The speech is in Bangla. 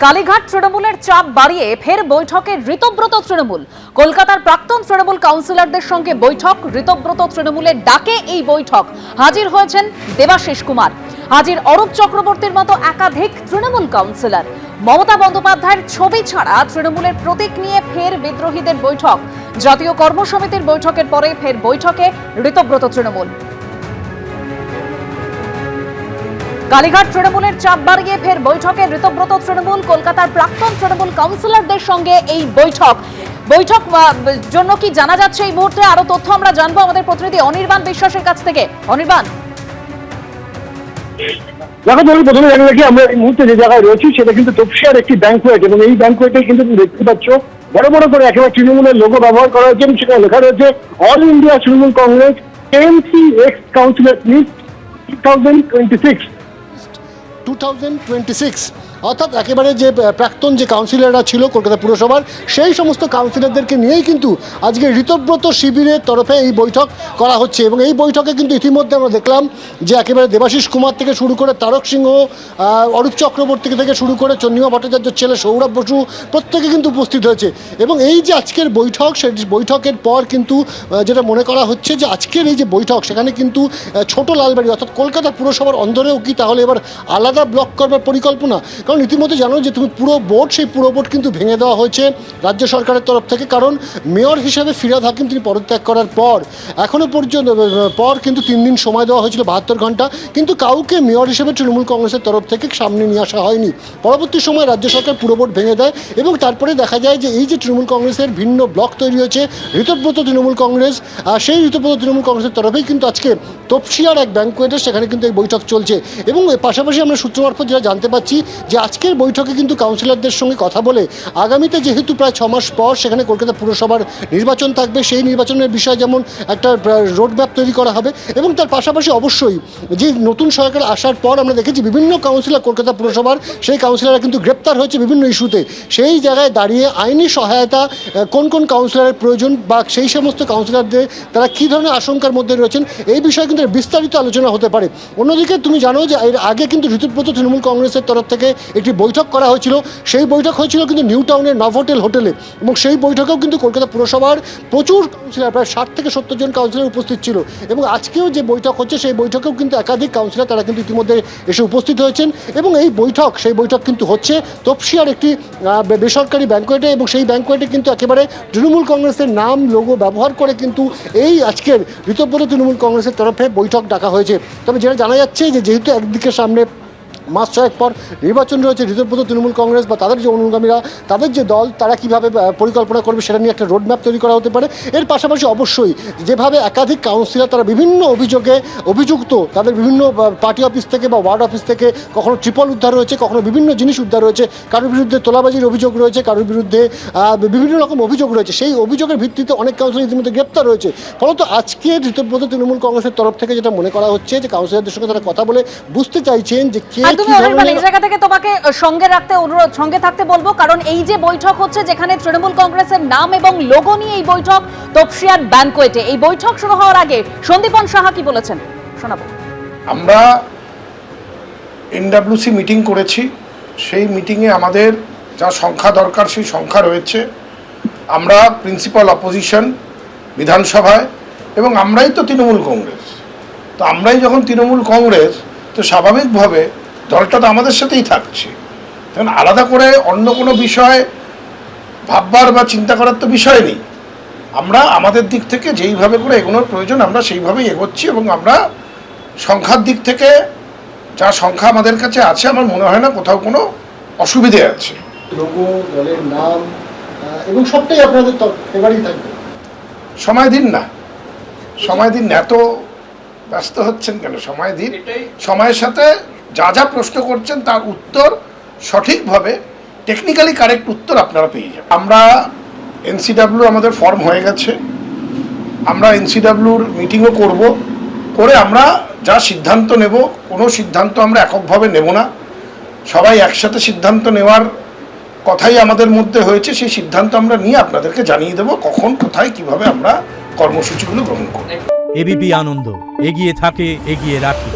কালীঘাট তৃণমূলের চাপ বাড়িয়ে ফের বৈঠকে ঋতব্রত তৃণমূল। কলকাতার প্রাক্তন তৃণমূল কাউন্সিলরদের সঙ্গে বৈঠক। ঋতব্রত তৃণমূলের ডাকে এই বৈঠক। হাজির হয়েছেন দেবাশিস কুমার, হাজির অরূপ চক্রবর্তীর মতো একাধিক তৃণমূল কাউন্সিলর। মমতা বন্দ্যোপাধ্যায়ের ছবি ছাড়া তৃণমূলের প্রতীক নিয়ে ফের বিদ্রোহীদের বৈঠক। জাতীয় কর্মসমিতির বৈঠকের পরে ফের বৈঠকে ঋতব্রত তৃণমূল। কালীঘাট তৃণমূলের চাপ বাড়িয়ে ফের বৈঠকে ঋতব্রত তৃণমূল। কলকাতার প্রাক্তন তৃণমূল কাউন্সিলরদের সঙ্গে এই বৈঠক জন্য কি জানা যাচ্ছে এই মুহূর্তে? আরো তথ্য আমরা জানবো আমাদের প্রতিনিধি অনির্বাণ বিশ্বাসের কাছ থেকে। অনির্বাণ, দেখো আমি প্রথমে জানি রাখি, আমরা এই মুহূর্তে যে জায়গায় রয়েছি সেটা কিন্তু তপসিয়ার একটি ব্যাংকুয়েট, এবং এই ব্যাংকুয়েটে কিন্তু তুমি দেখতে পাচ্ছ বড় বড় করে একেবারে তৃণমূলের লোগো ব্যবহার করা হয়েছে এবং সেখানে লেখা রয়েছে All India Trinamool Congress MC ex councillor list 2026, অর্থাৎ একেবারে যে প্রাক্তন যে কাউন্সিলররা ছিল কলকাতা পুরসভার, সেই সমস্ত কাউন্সিলরদেরকে নিয়েই কিন্তু আজকে ঋতব্রত শিবিরের তরফে এই বৈঠক করা হচ্ছে। এবং এই বৈঠকে কিন্তু ইতিমধ্যে আমরা দেখলাম যে একেবারে দেবাশিস কুমার থেকে শুরু করে তারক সিংহ, অরূপ চক্রবর্তী থেকে শুরু করে চন্দ্রিমা ভট্টাচার্যের ছেলে সৌরভ বসু প্রত্যেকে কিন্তু উপস্থিত হয়েছে। এবং এই যে আজকের বৈঠক, সেই বৈঠকের পর কিন্তু যেটা মনে করা হচ্ছে যে আজকের এই যে বৈঠক, সেখানে কিন্তু ছোট লালবাড়ি অর্থাৎ কলকাতা পুরসভার অন্দরেও কি তাহলে এবার আলাদা ব্লক করবার পরিকল্পনা? কারণ ইতিমধ্যে জানো যে তুমি পুরো বোর্ড, সেই পুরো বোর্ড কিন্তু ভেঙে দেওয়া হয়েছে রাজ্য সরকারের তরফ থেকে। কারণ মেয়র হিসেবে ফিরহাদ হাকিম তিনি পদত্যাগ করার পর এখনও পর্যন্ত কিন্তু 3 দিন সময় দেওয়া হয়েছিল, 72 ঘন্টা, কিন্তু কাউকে মেয়র হিসেবে তৃণমূল কংগ্রেসের তরফ থেকে সামনে নিয়ে আসা হয়নি। পরবর্তী সময় রাজ্য সরকার পুরো বোর্ড ভেঙে দেয় এবং তারপরে দেখা যায় যে এই যে তৃণমূল কংগ্রেসের ভিন্ন ব্লক তৈরি হয়েছে, ঋতব্রত তৃণমূল কংগ্রেস, সেই ঋতব্রত তৃণমূল কংগ্রেসের তরফেই কিন্তু আজকে তপসিয়ার এক ব্যাংকুয়েটে সেখানে কিন্তু এই বৈঠক চলছে। এবং পাশাপাশি আমরা সূত্র মারফত যেটা জানতে পাচ্ছি যে আজকের বৈঠকে কিন্তু কাউন্সিলরদের সঙ্গে কথা বলে আগামীতে যেহেতু প্রায় 6 মাস পর সেখানে কলকাতা পুরসভার নির্বাচন থাকবে, সেই নির্বাচনের বিষয়ে যেমন একটা রোডম্যাপ তৈরি করা হবে এবং তার পাশাপাশি অবশ্যই যে নতুন সরকার আসার পর আমরা দেখেছি বিভিন্ন কাউন্সিলর কলকাতা পুরসভার, সেই কাউন্সিলররা কিন্তু গ্রেপ্তার হয়েছে বিভিন্ন ইস্যুতে। সেই জায়গায় দাঁড়িয়ে আইনি সহায়তা কোন কোন কাউন্সিলরের প্রয়োজন বা সেই সমস্ত কাউন্সিলরদের তারা কী ধরনের আশঙ্কার মধ্যে রয়েছেন, এই বিষয়ে কিন্তু বিস্তারিত আলোচনা হতে পারে। অন্যদিকে তুমি জানো যে এর আগে কিন্তু ঋতব্রত তৃণমূল কংগ্রেসের তরফ থেকে একটি বৈঠক করা হয়েছিল। সেই বৈঠক হয়েছিল কিন্তু নিউ টাউনের নভোটেল হোটেলে, এবং সেই বৈঠকেও কিন্তু কলকাতা পুরসভার প্রচুর কাউন্সিলর, প্রায় 60 থেকে 70 জন কাউন্সিলর উপস্থিত ছিল। এবং আজকেও যে বৈঠক হচ্ছে সেই বৈঠকেও কিন্তু একাধিক কাউন্সিলর তারা কিন্তু ইতিমধ্যে এসে উপস্থিত হয়েছেন। এবং এই বৈঠক, সেই বৈঠক কিন্তু হচ্ছে তপসিয়ার একটি বেসরকারি ব্যাংকুয়েটে, এবং সেই ব্যাংকুয়েটে কিন্তু একেবারে তৃণমূল কংগ্রেসের নাম লোগো ব্যবহার করে কিন্তু এই আজকের ঋতব্রত তৃণমূল কংগ্রেসের তরফে বৈঠক ডাকা হয়েছে। তবে যেটা জানা যাচ্ছে যে যেহেতু একদিকে সামনে মাস 6 পর নির্বাচন রয়েছে, ঋতব্রত তৃণমূল কংগ্রেস বা তাদের যে অনুগামীরা, তাদের যে দল, তারা কীভাবে পরিকল্পনা করবে সেটা নিয়ে একটা রোডম্যাপ তৈরি করা হতে পারে। এর পাশাপাশি অবশ্যই যেভাবে একাধিক কাউন্সিলর তারা বিভিন্ন অভিযোগে অভিযুক্ত, তাদের বিভিন্ন পার্টি অফিস থেকে বা ওয়ার্ড অফিস থেকে কখনো ট্রিপল উদ্ধার হয়েছে, কখনো বিভিন্ন জিনিস উদ্ধার হয়েছে, কারোর বিরুদ্ধে তোলাবাজির অভিযোগ রয়েছে, কারোর বিরুদ্ধে বিভিন্ন রকম অভিযোগ রয়েছে। সেই অভিযোগের ভিত্তিতে অনেক কাউন্সিলর ইতিমধ্যে গ্রেপ্তার রয়েছে। ফলত আজকে ঋতব্রত তৃণমূল কংগ্রেসের তরফ থেকে যেটা মনে করা হচ্ছে যে কাউন্সিলরদের সঙ্গে তারা কথা বলে বুঝতে চাইছেন যে কে তুমি অনির্বাণ, এই জায়গা থেকে তোমাকে সঙ্গে রাখতে অনুরোধ, সঙ্গে থাকতে বলবো, কারণ এই যে বৈঠক হচ্ছে যেখানে তৃণমূল কংগ্রেসের নাম এবং লোগো নিয়ে এই বৈঠক তপসিয়ার ব্যাংকুয়েটে। এই বৈঠক শুরু হওয়ার আগে সন্দীপন সাহা কি বলেছেন শোনাবো। আমরা এনডব্লিউসি মিটিং করেছি, সেই মিটিংয়ে আমাদের যা সংখ্যা দরকার সেই সংখ্যা রয়েছে। আমরা প্রিন্সিপাল অপোজিশন বিধানসভায়, এবং আমরাই তো তৃণমূল কংগ্রেস। তো আমরাই যখন তৃণমূল কংগ্রেস, তো স্বাভাবিকভাবে দলটা তো আমাদের সাথেই থাকছে। তখন আলাদা করে অন্য কোনো বিষয় ভাববার বা চিন্তা করার তো বিষয় নেই। আমরা আমাদের দিক থেকে যেইভাবে করে এগোনোর প্রয়োজন আমরা সেইভাবেই এগোচ্ছি, এবং আমরা সংখ্যার দিক থেকে যা সংখ্যা আমাদের কাছে আছে আমার মনে হয় না কোথাও কোনো অসুবিধে আছে। লোগো, দলের নাম এবং সবটাই আপনাদের এবারই থাকবে। সময় দিন না, সময় দিন না, এত ব্যস্ত হচ্ছেন কেন? সময় দিন, সময়ের সাথে যা যা প্রশ্ন করছেন তার উত্তর সঠিকভাবে টেকনিক্যালি কারেক্ট উত্তর আপনারা পেয়ে যাবেন। আমরা এনসিডাব্লিউ আমাদের ফর্ম হয়ে গেছে, আমরা এনসিডাব্লিউর মিটিংও করে আমরা যা সিদ্ধান্ত নেব, কোনো সিদ্ধান্ত আমরা এককভাবে নেব না, সবাই একসাথে সিদ্ধান্ত নেওয়ার কথাই আমাদের মধ্যে হয়েছে। সেই সিদ্ধান্ত আমরা নিয়ে আপনাদেরকে জানিয়ে দেব কখন, কোথায়, কিভাবে আমরা কর্মসূচিগুলো গ্রহণ করব। এবিপি আনন্দ, এগিয়ে থাকে, এগিয়ে রাখে।